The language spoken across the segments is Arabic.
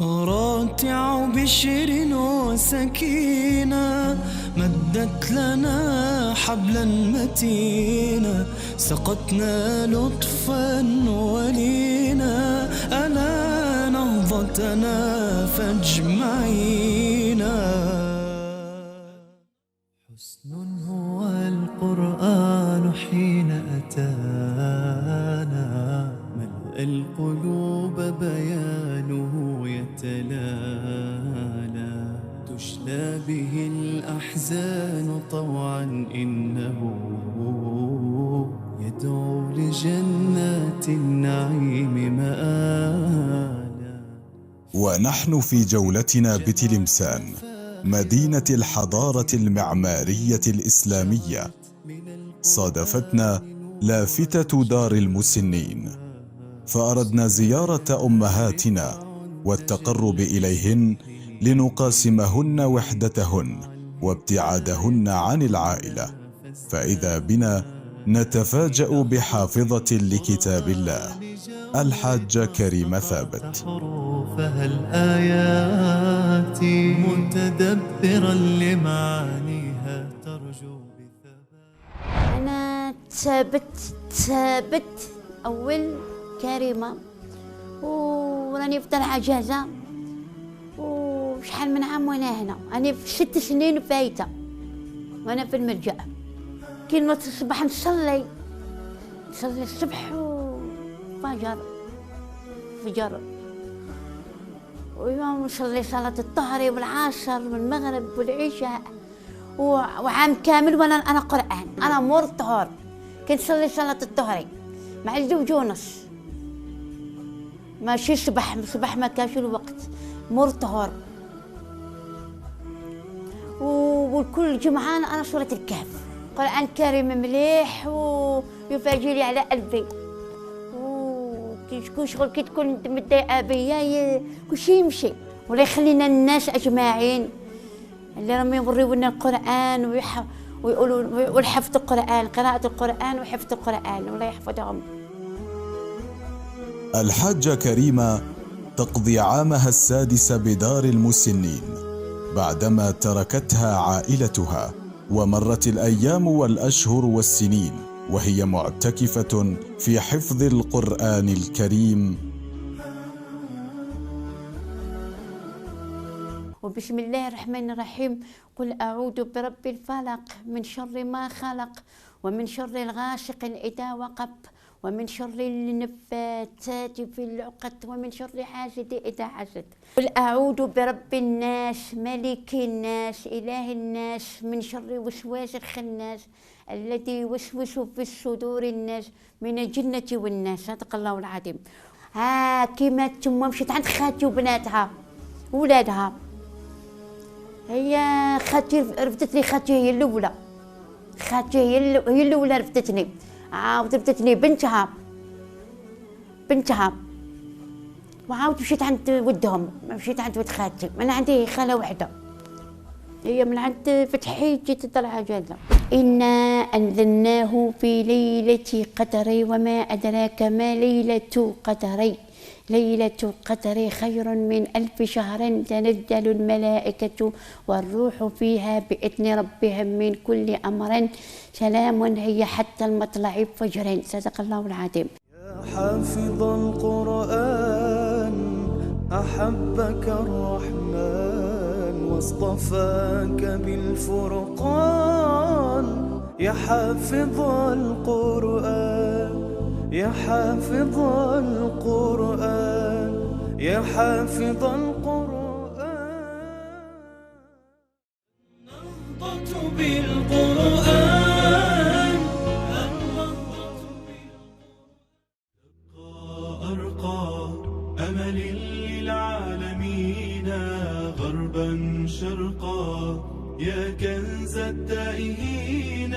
راتع بشر وسكينة مدت لنا حبلا متينا، سقتنا لطفا ولينا، ألا نهضتنا فاجمعينا. حسن هو القرآن حين أتانا، ملأ القلوب بيانه يتلالى، تشلى به الأحزان طوعا إنه يدعو لجنات النعيم مآلا. ونحن في جولتنا بتلمسان، مدينة الحضارة المعمارية الإسلامية، صادفتنا لافتة دار المسنين، فأردنا زيارة أمهاتنا والتقرب إليهن لنقاسمهن وحدتهن وابتعادهن عن العائلة، فإذا بنا نتفاجأ بحافظة لكتاب الله، الحاجة كريمة ثابت. حروفها الآيات متدبرا لمعانيها ترجو بثبات. أنا ثابت أول كريمة، وراني في طلعة جازة، وشحال من عام وأنا هنا. أنا في 6 سنين فايتة وأنا في الملجأ. كي نوض الصباح نصلي الصبح فجر، ويوم نصلي صلاة الظهر والعصر والمغرب والعشاء، وعام كامل وأنا قرآن. أنا مور الطهر كنصلي صلاة الظهر مع الزوج ونص، ماشي صباح ما كانش الوقت، مور الطهر. وكل جمعة أنا سورة الكهف، قرآن كريم مليح ويفرجلي على قلبي. كي تكون شغل، كي تكون متضايقة بيا كلشي يمشي، ولا يخلينا الناس أجمعين اللي راهم يوريو لنا القرآن ويقولوا والحفظ القرآن، قراءة القرآن وحفظ القرآن، والله يحفظهم. الحاجة كريمة تقضي عامها السادس بدار المسنين بعدما تركتها عائلتها، ومرت الأيام والأشهر والسنين وهي معتكفة في حفظ القرآن الكريم. وبسم الله الرحمن الرحيم. قل أعوذ برب الفلق من شر ما خلق، ومن شر الغاسق إذا وقب، ومن شر النفاثات في العقد، ومن شر حاسد إذا حسد. قل أعوذ برب الناس ملك الناس إله الناس من شر وسواس الخناس الذي يوسوس في صدور الناس من الجنة والناس. صدق الله العظيم. كيما تما مشيت عند خالتي وبناتها وولادها، هي خالتي رفدتني، خالتي هي الأولى، خالتي هي الأولى رفدتني، عاود رفدتني بنتها، وعاود مشيت عند ودهم، مشيت عند ود خالتي. أنا عندي خالة واحدة هي من عند فتحي، جيت طلعة جازة. إنا أنزلناه في ليلة قدر، وما أدراك ما ليلة قدر، ليلة قدر خير من 1000 شهر، تنزل الملائكة والروح فيها بإذن ربهم من كل أمر، سلام هي حتى المطلع الفجر. صدق الله العظيم. يا حافظ القرآن أحبك الرحمن واصطفاك بالفرقان، يا حافظ القرآن، يا حافظ القرآن، يا حافظ القرآن. نهضة بالقرآن، أرقى أمل للعالمين غربا شرقا، يا كنز التائهين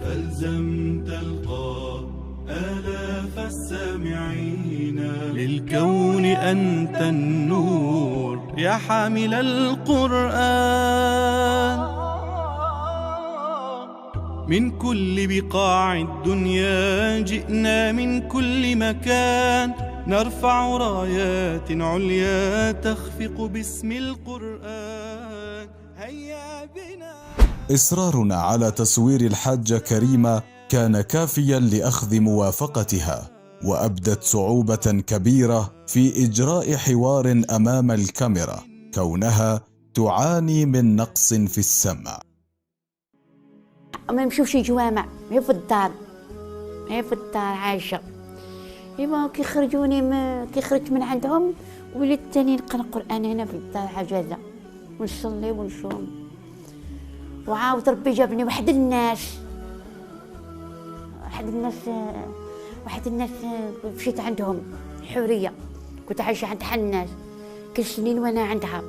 فالزم تلقى آلاف السامعين. للكون أنت النور يا حامل القرآن، من كل بقاع الدنيا جئنا من كل مكان، نرفع رايات عليا تخفق باسم القرآن. هيا بنا. إصرارنا على تصوير الحاجة كريمة كان كافيا لأخذ موافقتها، وأبدت صعوبة كبيرة في إجراء حوار أمام الكاميرا كونها تعاني من نقص في السمع. ما نمشوش جوامع، هي في الدار، هي في الدار عايشة. إيوا كي خرجت من عندهم وليت تاني نقرا القرآن هنا في الدار عجازة، ونصلي ونصوم. وعاود ربي جابني واحد الناس مشيت عندهم حورية، كنت عايشة عند حناس كل سنين وانا عندها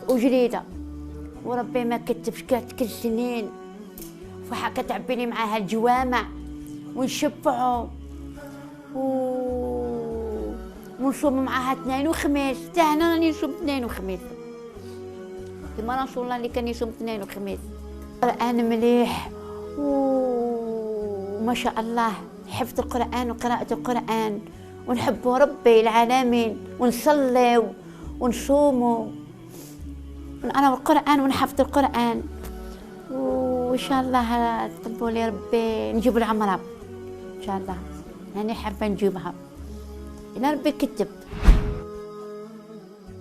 وجريدة وربي ما كتبش كانت كل سنين كتعبيني معاها الجوامع ونشبعوا ونصوم معاها اثنين وخميس. حتى انا راني نصوم اثنين وخميس كما رسول الله اللي كان يصوم اثنين وخميس. القرآن مليح وما شاء الله، حفظ القرآن وقراءة القرآن، ونحبوا ربي العالمين ونصلي ونصوموا. أنا والقرآن ونحفظ القرآن، وإن شاء الله تقبلوا لي ربي نجيب العمرة إن شاء الله. أنا حابة نجيبها إلى ربي كتب.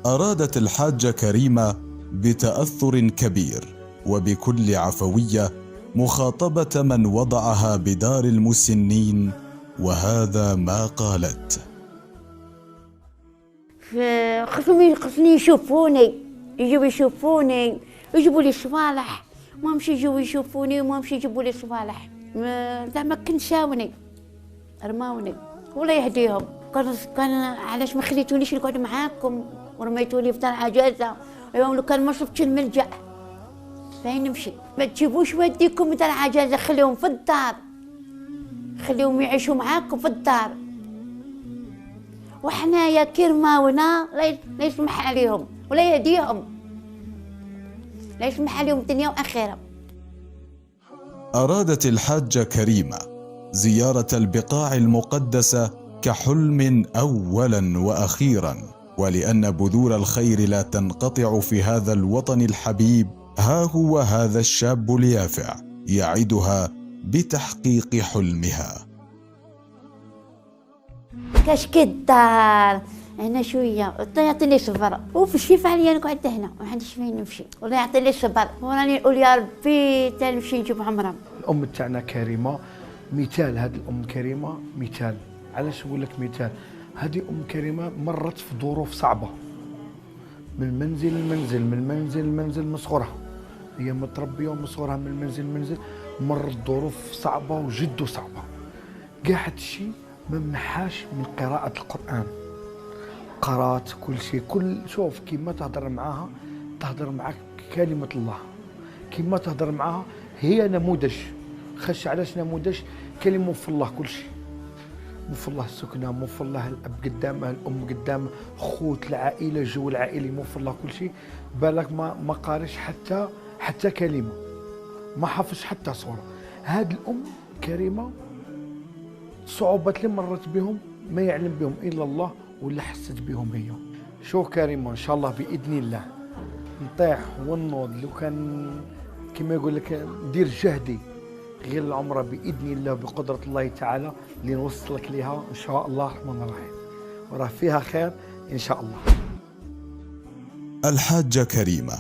أرادت الحاجة كريمة بتأثر كبير وبكل عفوية مخاطبة من وضعها بدار المسنين، وهذا ما قالت: خصني يشوفوني، يجوا يشوفوني، يجيبوا لي صوالح، ما مشي يجوا يشوفوني وما مشي يجيبوا لي صوالح. زعما كنساوني رماوني ولا يهديهم. كان علاش ما خليتونيش نقعد معاكم ورميتوني في دار عجازة؟ لو كان ما شفتش الملجأ فين نمشي؟ ما تجيبوش وديكم دار عجازة، خليهم في الدار، خليهم يعيشوا معاكم في الدار. وحنايا كرماونا لا يسمح عليهم ولا يهديهم، لا يسمح عليهم دنيا وآخرة. أرادت الحاجة كريمة زيارة البقاع المقدسة كحلم أولا وأخيرا، ولأن بذور الخير لا تنقطع في هذا الوطن الحبيب، ها هو هذا الشاب اليافع يعدها بتحقيق حلمها. كشكي الدار هنا شويه، يعطي لي صبر، وفي الشفاء عليا نقعد هنا ما عنديش فين نمشي، ولا يعطي لي صبر، وراني نقول يا ربي تنمشي نجيب عمره. الام تاعنا كريمه مثال، هذه الام كريمه مثال. علاش نقول لك مثال؟ هذه ام كريمه مرت في ظروف صعبه، من منزل لمنزل، من منزل لمنزل من صغرها، هي متربيه ومن صغرها من منزل لمنزل، مرت ظروف صعبه وجد صعبه. كاع هادشي ما منحاش من قراءه القران، قرات كل شيء. شوف كيما تهضر معاها تهضر معاك كلمه الله، كيما تهضر معاها هي نموذج. خش علاش نموذج؟ كلمه في الله كل شيء، مو في الله السكنه، مو في الله الاب قدامه، الام قدامه، خوت العائله، الجو العائلي، مو في الله كل شيء. بالك ما قارش حتى كلمه، ما حافظش حتى صوره. هاد الام كريمه صعوبات اللي مرت بهم ما يعلم بهم الا الله، ولا حست بهم هي. شو كريمه ان شاء الله باذن الله نطيح ونوض، لو كان كما يقول لك ندير جهدي غير العمره باذن الله بقدره الله تعالى اللي نوصلك لها ان شاء الله الرحمن الرحيم، وراه فيها خير ان شاء الله. الحاجة كريمة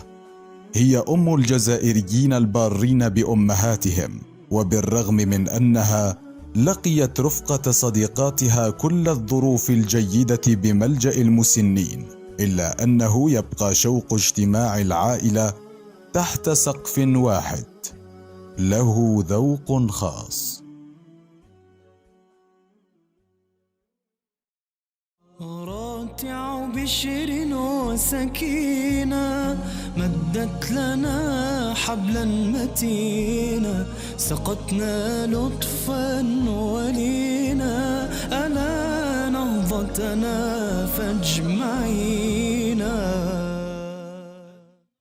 هي أم الجزائريين البارين بأمهاتهم، وبالرغم من أنها لقيت رفقة صديقاتها كل الظروف الجيدة بملجأ المسنين، إلا أنه يبقى شوق اجتماع العائلة تحت سقف واحد له ذوق خاص. راتع بشر وسكينة مدت لنا حبلا متينا، سقتنا لطفا ولينا، ألا نهضتنا فاجمعينا.